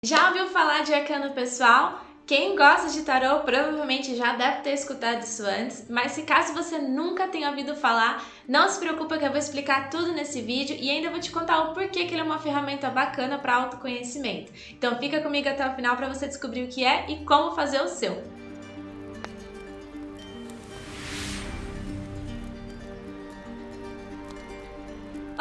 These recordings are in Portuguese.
Já ouviu falar de arcano pessoal? Quem gosta de tarô provavelmente já deve ter escutado isso antes, mas se caso você nunca tenha ouvido falar, não se preocupa que eu vou explicar tudo nesse vídeo e ainda vou te contar o porquê que ele é uma ferramenta bacana para autoconhecimento. Então fica comigo até o final para você descobrir o que é e como fazer o seu.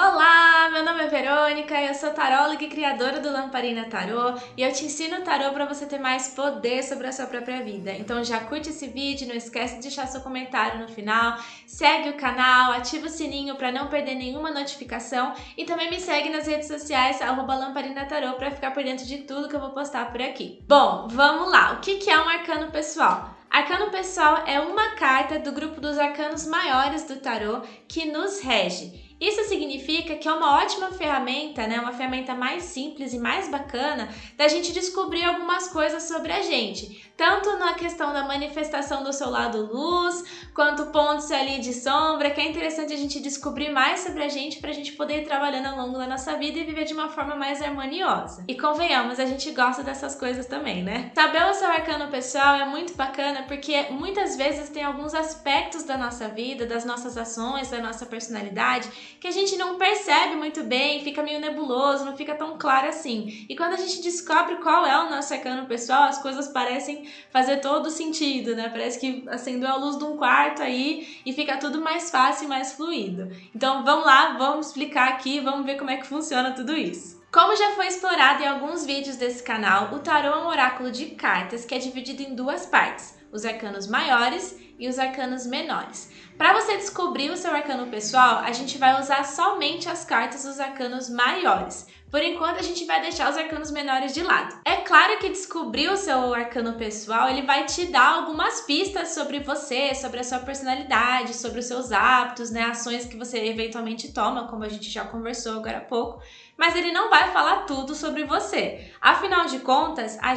Olá, meu nome é Verônica, eu sou taróloga e criadora do Lamparina Tarô e eu te ensino o tarô para você ter mais poder sobre a sua própria vida. Então já curte esse vídeo, não esquece de deixar seu comentário no final, segue o canal, ativa o sininho para não perder nenhuma notificação e também me segue nas redes sociais @lamparinatarô para ficar por dentro de tudo que eu vou postar por aqui. Bom, vamos lá, o que é um arcano pessoal? Arcano pessoal é uma carta do grupo dos arcanos maiores do tarô que nos rege. Isso significa que é uma ótima ferramenta, né? Uma ferramenta mais simples e mais bacana da gente descobrir algumas coisas sobre a gente. Tanto na questão da manifestação do seu lado luz, quanto pontos ali de sombra, que é interessante a gente descobrir mais sobre a gente pra gente poder ir trabalhando ao longo da nossa vida e viver de uma forma mais harmoniosa. E convenhamos, a gente gosta dessas coisas também, né? Saber o seu arcano pessoal é muito bacana porque muitas vezes tem alguns aspectos da nossa vida, das nossas ações, da nossa personalidade, que a gente não percebe muito bem, fica meio nebuloso, não fica tão claro assim. E quando a gente descobre qual é o nosso arcano pessoal, as coisas parecem fazer todo sentido, né? Parece que acendeu a luz de um quarto aí e fica tudo mais fácil e mais fluido. Então vamos lá, vamos explicar aqui, vamos ver como é que funciona tudo isso. Como já foi explorado em alguns vídeos desse canal, o tarô é um oráculo de cartas que é dividido em duas partes, os arcanos maiores e os arcanos menores. Para você descobrir o seu arcano pessoal, a gente vai usar somente as cartas dos arcanos maiores. Por enquanto, a gente vai deixar os arcanos menores de lado. É claro que descobrir o seu arcano pessoal, ele vai te dar algumas pistas sobre você, sobre a sua personalidade, sobre os seus hábitos, né, ações que você eventualmente toma, como a gente já conversou agora há pouco. Mas ele não vai falar tudo sobre você. Afinal de contas, a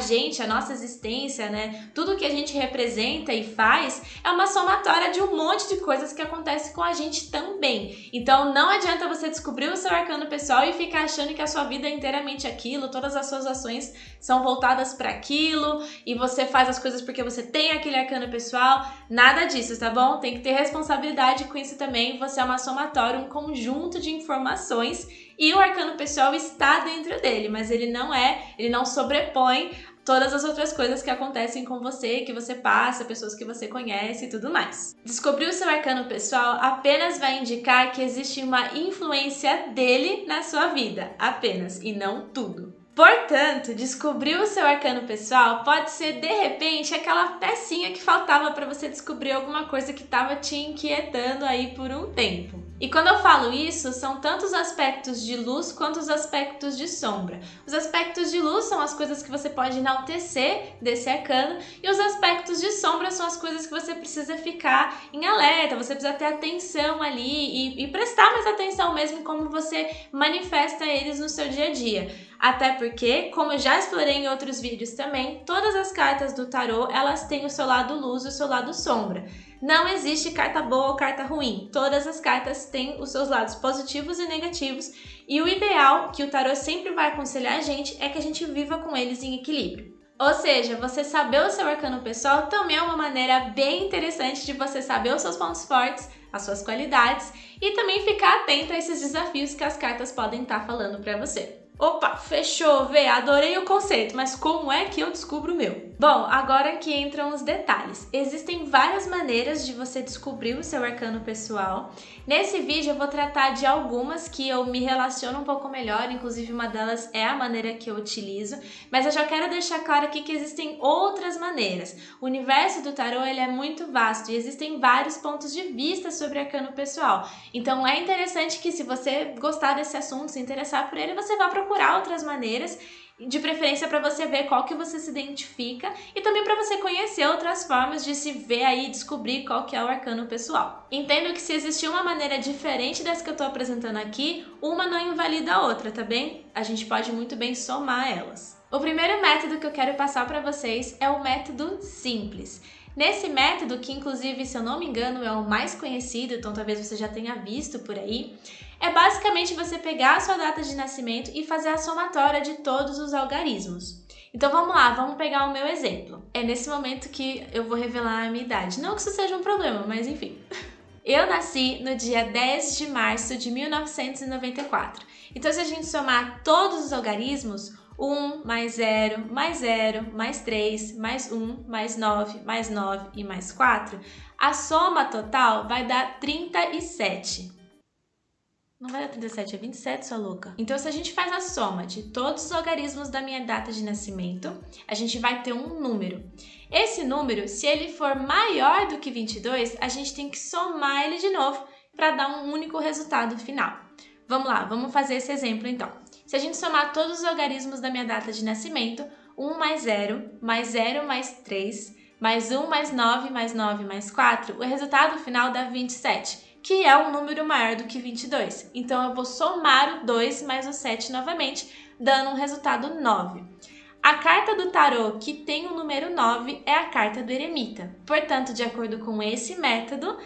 nossa existência, né, tudo que a gente representa e faz é uma somatória de um monte de coisas que acontece com a gente também. Então não adianta você descobrir o seu arcano pessoal e ficar achando que a sua vida é inteiramente aquilo, todas as suas ações são voltadas para aquilo e você faz as coisas porque você tem aquele arcano pessoal. Nada disso, tá bom? Tem que ter responsabilidade com isso também. Você é uma somatória, um conjunto de informações e o arcano pessoal está dentro dele, mas ele não sobrepõe todas as outras coisas que acontecem com você, que você passa, pessoas que você conhece e tudo mais. Descobrir o seu arcano pessoal apenas vai indicar que existe uma influência dele na sua vida, apenas, e não tudo. Portanto, descobrir o seu arcano pessoal pode ser, de repente, aquela pecinha que faltava para você descobrir alguma coisa que estava te inquietando aí por um tempo. E quando eu falo isso, são tanto os aspectos de luz quanto os aspectos de sombra. Os aspectos de luz são as coisas que você pode enaltecer desse arcano e os aspectos de sombra são as coisas que você precisa ficar em alerta, você precisa ter atenção ali e prestar mais atenção mesmo em como você manifesta eles no seu dia a dia. Até porque, como eu já explorei em outros vídeos também, todas as cartas do tarô, elas têm o seu lado luz e o seu lado sombra. Não existe carta boa ou carta ruim. Todas as cartas têm os seus lados positivos e negativos. E o ideal, que o tarô sempre vai aconselhar a gente, é que a gente viva com eles em equilíbrio. Ou seja, você saber o seu arcano pessoal também é uma maneira bem interessante de você saber os seus pontos fortes, as suas qualidades e também ficar atento a esses desafios que as cartas podem estar falando para você. Opa, fechou, Vê, adorei o conceito, mas como é que eu descubro o meu? Bom, agora que entram os detalhes. Existem várias maneiras de você descobrir o seu arcano pessoal. Nesse vídeo eu vou tratar de algumas que eu me relaciono um pouco melhor, inclusive uma delas é a maneira que eu utilizo, mas eu já quero deixar claro aqui que existem outras maneiras. O universo do tarô ele é muito vasto e existem vários pontos de vista sobre arcano pessoal. Então é interessante que se você gostar desse assunto, se interessar por ele, você vá procurar outras maneiras, de preferência para você ver qual que você se identifica e também para você conhecer outras formas de se ver aí e descobrir qual que é o arcano pessoal. Entendo que se existir uma maneira diferente dessa que eu estou apresentando aqui, uma não invalida a outra, tá bem? A gente pode muito bem somar elas. O primeiro método que eu quero passar para vocês é o método simples. Nesse método, que inclusive, se eu não me engano, é o mais conhecido, então talvez você já tenha visto por aí, é basicamente você pegar a sua data de nascimento e fazer a somatória de todos os algarismos. Então vamos lá, vamos pegar o meu exemplo. É nesse momento que eu vou revelar a minha idade. Não que isso seja um problema, mas enfim. Eu nasci no dia 10 de março de 1994. Então, se a gente somar todos os algarismos, 1 mais 0, mais 0, mais 3, mais 1, mais 9 e mais 4, a soma total vai dar 37. Não vai dar 37, é 27, sua louca. Então, se a gente faz a soma de todos os algarismos da minha data de nascimento, a gente vai ter um número. Esse número, se ele for maior do que 22, a gente tem que somar ele de novo para dar um único resultado final. Vamos lá, vamos fazer esse exemplo então. Se a gente somar todos os algarismos da minha data de nascimento, 1 mais 0, mais 0 mais 3, mais 1 mais 9 mais 4, o resultado final dá 27, que é um número maior do que 22. Então, eu vou somar o 2 mais o 7 novamente, dando um resultado 9. A carta do tarô que tem o número 9 é a carta do eremita. Portanto, de acordo com esse método,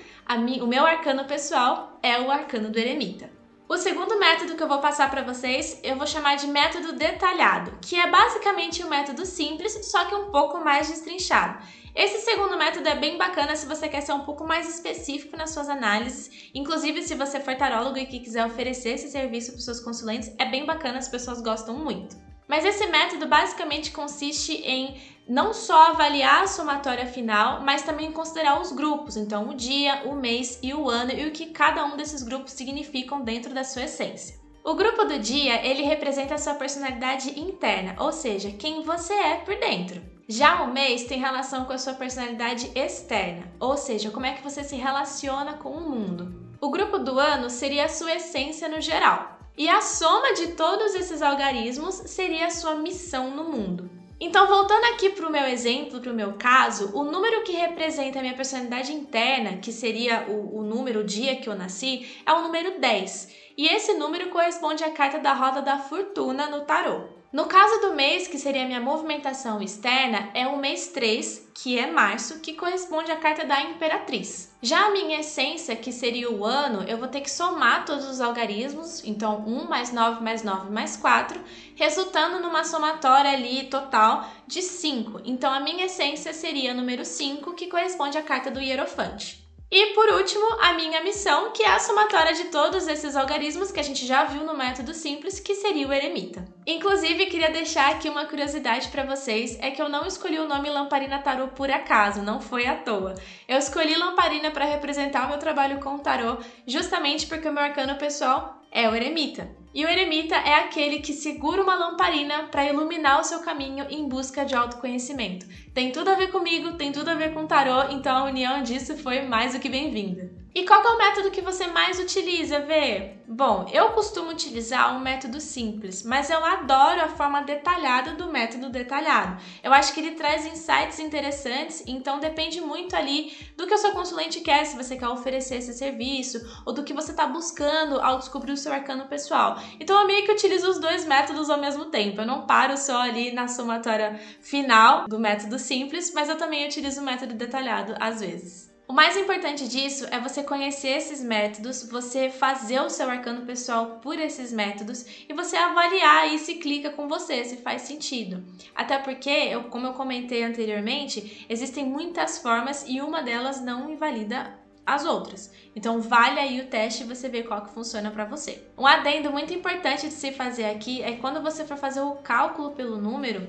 o meu arcano pessoal é o arcano do eremita. O segundo método que eu vou passar para vocês, eu vou chamar de método detalhado, que é basicamente um método simples, só que um pouco mais destrinchado. Esse segundo método é bem bacana se você quer ser um pouco mais específico nas suas análises. Inclusive, se você for tarólogo e que quiser oferecer esse serviço para os seus consulentes, é bem bacana, as pessoas gostam muito. Mas esse método basicamente consiste em não só avaliar a somatória final, mas também considerar os grupos, então o dia, o mês e o ano e o que cada um desses grupos significam dentro da sua essência. O grupo do dia, ele representa a sua personalidade interna, ou seja, quem você é por dentro. Já o mês tem relação com a sua personalidade externa, ou seja, como é que você se relaciona com o mundo. O grupo do ano seria a sua essência no geral. E a soma de todos esses algarismos seria a sua missão no mundo. Então, voltando aqui para o meu exemplo, para o meu caso, o número que representa a minha personalidade interna, que seria o número, o dia que eu nasci, é o número 10. E esse número corresponde à carta da roda da fortuna no tarô. No caso do mês, que seria a minha movimentação externa, é o mês 3, que é março, que corresponde à carta da imperatriz. Já a minha essência, que seria o ano, eu vou ter que somar todos os algarismos, então 1 mais 9 mais 4, resultando numa somatória ali total de 5. Então a minha essência seria o número 5, que corresponde à carta do hierofante. E por último, a minha missão, que é a somatória de todos esses algarismos que a gente já viu no método simples, que seria o eremita. Inclusive, queria deixar aqui uma curiosidade para vocês, é que eu não escolhi o nome Lamparina Tarô por acaso, não foi à toa. Eu escolhi Lamparina para representar o meu trabalho com o tarô, justamente porque o meu arcano pessoal é o eremita. E o eremita é aquele que segura uma lamparina para iluminar o seu caminho em busca de autoconhecimento. Tem tudo a ver comigo, tem tudo a ver com tarô, então a união disso foi mais do que bem-vinda. E qual que é o método que você mais utiliza, Vê? Bom, eu costumo utilizar um método simples, mas eu adoro a forma detalhada do método detalhado. Eu acho que ele traz insights interessantes, então depende muito ali do que o seu consulente quer, se você quer oferecer esse serviço, ou do que você está buscando ao descobrir o seu arcano pessoal. Então eu meio que utilizo os dois métodos ao mesmo tempo. Eu não paro só ali na somatória final do método simples, mas eu também utilizo o método detalhado às vezes. O mais importante disso é você conhecer esses métodos, você fazer o seu arcano pessoal por esses métodos e você avaliar aí se clica com você, se faz sentido. Até porque, como eu comentei anteriormente, existem muitas formas e uma delas não invalida as outras. Então vale aí o teste e você vê qual que funciona para você. Um adendo muito importante de se fazer aqui é quando você for fazer o cálculo pelo número,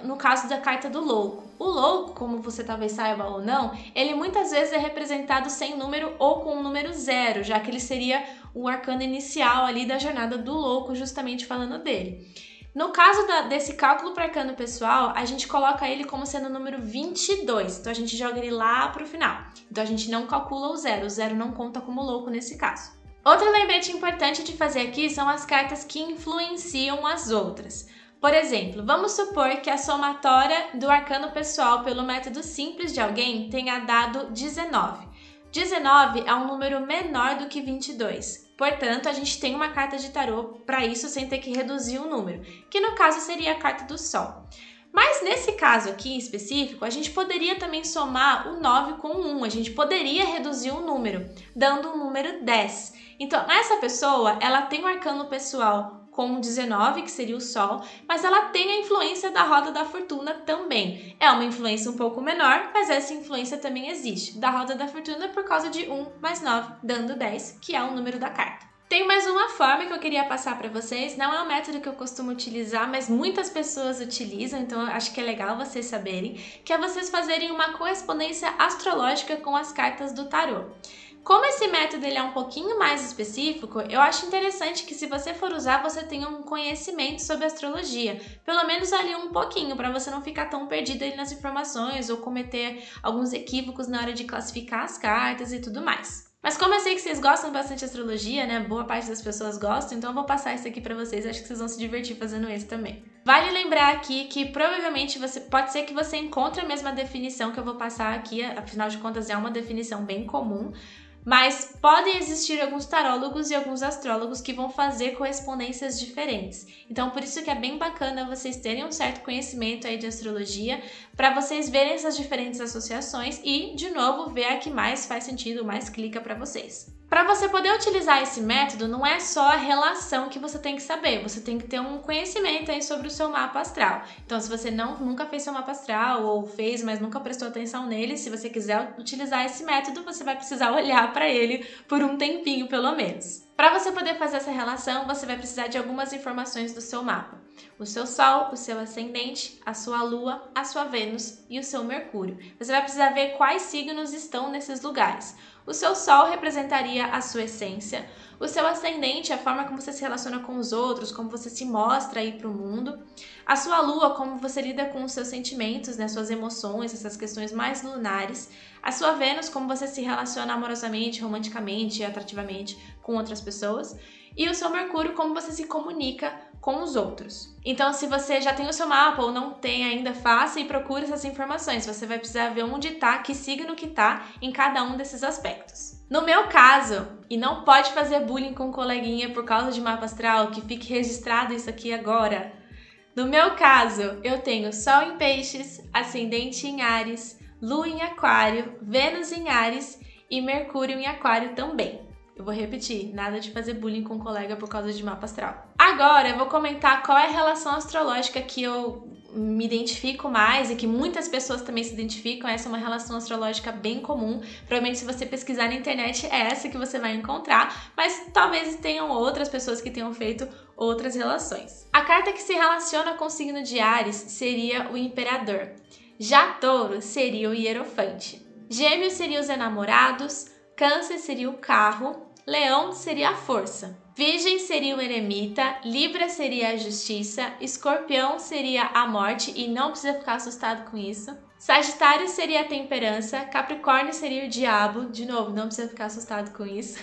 no caso da carta do louco. O louco, como você talvez saiba ou não, ele muitas vezes é representado sem número ou com o número 0, já que ele seria o arcano inicial ali da jornada do louco, justamente falando dele. No caso desse cálculo para arcano pessoal, a gente coloca ele como sendo o número 22, então a gente joga ele lá para o final. Então a gente não calcula o 0 não conta como louco nesse caso. Outro lembrete importante de fazer aqui são as cartas que influenciam as outras. Por exemplo, vamos supor que a somatória do arcano pessoal pelo método simples de alguém tenha dado 19. 19 é um número menor do que 22. Portanto, a gente tem uma carta de tarô para isso sem ter que reduzir o número, que no caso seria a carta do Sol. Mas nesse caso aqui em específico, a gente poderia também somar o 9 com o 1, a gente poderia reduzir o número, dando o número 10. Então, essa pessoa, ela tem um arcano pessoal com 19, que seria o Sol, mas ela tem a influência da roda da fortuna também. É uma influência um pouco menor, mas essa influência também existe, da roda da fortuna por causa de 1 mais 9, dando 10, que é o número da carta. Tem mais uma forma que eu queria passar para vocês, não é um método que eu costumo utilizar, mas muitas pessoas utilizam, então eu acho que é legal vocês saberem, que é vocês fazerem uma correspondência astrológica com as cartas do tarô. Como esse método ele é um pouquinho mais específico, eu acho interessante que se você for usar, você tenha um conhecimento sobre astrologia, pelo menos ali um pouquinho, para você não ficar tão perdido ali nas informações ou cometer alguns equívocos na hora de classificar as cartas e tudo mais. Mas como eu sei que vocês gostam bastante de astrologia, né? Boa parte das pessoas gostam, então eu vou passar isso aqui pra vocês. Acho que vocês vão se divertir fazendo isso também. Vale lembrar aqui que provavelmente pode ser que você encontre a mesma definição que eu vou passar aqui, afinal de contas é uma definição bem comum. Mas podem existir alguns tarólogos e alguns astrólogos que vão fazer correspondências diferentes. Então, por isso que é bem bacana vocês terem um certo conhecimento aí de astrologia, para vocês verem essas diferentes associações e, de novo, ver a que mais faz sentido, mais clica para vocês. Para você poder utilizar esse método, não é só a relação que você tem que saber, você tem que ter um conhecimento aí sobre o seu mapa astral. Então, se você nunca fez seu mapa astral ou fez, mas nunca prestou atenção nele, se você quiser utilizar esse método, você vai precisar olhar para ele por um tempinho, pelo menos. Para você poder fazer essa relação, você vai precisar de algumas informações do seu mapa. O seu Sol, o seu Ascendente, a sua Lua, a sua Vênus e o seu Mercúrio. Você vai precisar ver quais signos estão nesses lugares. O seu Sol representaria a sua essência, o seu Ascendente, a forma como você se relaciona com os outros, como você se mostra aí para o mundo, a sua Lua, como você lida com os seus sentimentos, né, suas emoções, essas questões mais lunares, a sua Vênus, como você se relaciona amorosamente, romanticamente, atrativamente com outras pessoas, e o seu Mercúrio, como você se comunica com os outros. Então, se você já tem o seu mapa ou não tem ainda, faça e procure essas informações. Você vai precisar ver onde tá, que signo que tá em cada um desses aspectos. No meu caso, e não pode fazer bullying com um coleguinha por causa de mapa astral, que fique registrado isso aqui agora. No meu caso, eu tenho Sol em Peixes, Ascendente em Áries, Lua em Aquário, Vênus em Áries e Mercúrio em Aquário também. Eu vou repetir, nada de fazer bullying com um colega por causa de mapa astral. Agora eu vou comentar qual é a relação astrológica que eu me identifico mais e que muitas pessoas também se identificam. Essa é uma relação astrológica bem comum. Provavelmente se você pesquisar na internet é essa que você vai encontrar, mas talvez tenham outras pessoas que tenham feito outras relações. A carta que se relaciona com o signo de Áries seria o Imperador. Já Touro seria o Hierofante. Gêmeos seria os enamorados, Câncer seria o carro, Leão seria a força, Virgem seria o eremita, Libra seria a justiça, Escorpião seria a morte e não precisa ficar assustado com isso, Sagitário seria a temperança, Capricórnio seria o diabo, de novo, não precisa ficar assustado com isso,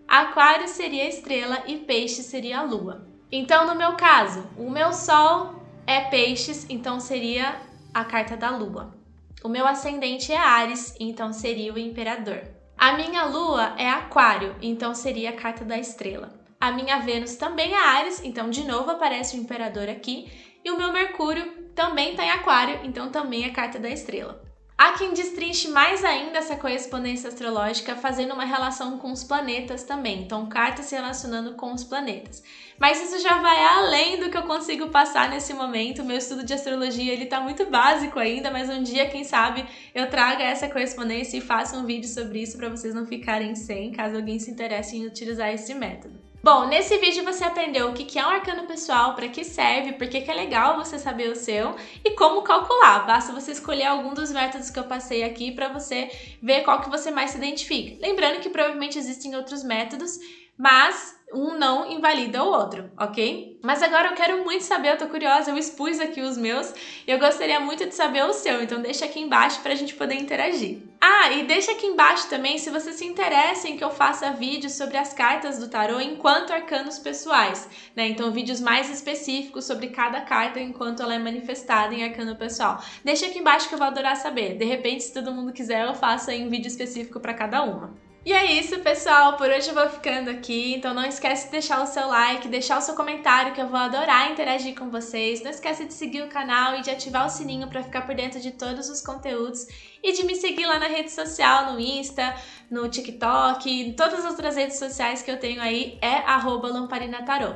Aquário seria a estrela e Peixe seria a lua. Então, no meu caso, o meu Sol é Peixes, então seria a carta da lua. O meu ascendente é Áries, então seria o Imperador. A minha Lua é Aquário, então seria a carta da estrela. A minha Vênus também é Áries, então de novo aparece o Imperador aqui. E o meu Mercúrio também está em Aquário, então também é a carta da estrela. Há quem destrinche mais ainda essa correspondência astrológica fazendo uma relação com os planetas também, então cartas se relacionando com os planetas. Mas isso já vai além do que eu consigo passar nesse momento. Meu estudo de astrologia ele tá muito básico ainda, mas um dia, quem sabe, eu traga essa correspondência e faça um vídeo sobre isso para vocês não ficarem sem, caso alguém se interesse em utilizar esse método. Bom, nesse vídeo você aprendeu o que é um arcano pessoal, para que serve, por que é legal você saber o seu e como calcular. Basta você escolher algum dos métodos que eu passei aqui para você ver qual que você mais se identifica. Lembrando que provavelmente existem outros métodos, mas um não invalida o outro, ok? Mas agora eu quero muito saber, eu tô curiosa, eu expus aqui os meus e eu gostaria muito de saber o seu, então deixa aqui embaixo pra gente poder interagir. Ah, e deixa aqui embaixo também se você se interessa em que eu faça vídeos sobre as cartas do tarô enquanto arcanos pessoais, né? Então vídeos mais específicos sobre cada carta enquanto ela é manifestada em arcano pessoal. Deixa aqui embaixo que eu vou adorar saber. De repente, se todo mundo quiser, eu faço aí um vídeo específico pra cada uma. E é isso, pessoal, por hoje eu vou ficando aqui, então não esquece de deixar o seu like, deixar o seu comentário que eu vou adorar interagir com vocês, não esquece de seguir o canal e de ativar o sininho para ficar por dentro de todos os conteúdos e de me seguir lá na rede social, no Insta, no TikTok, em todas as outras redes sociais que eu tenho aí é @lamparinatarô.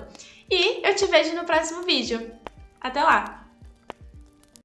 E eu te vejo no próximo vídeo. Até lá!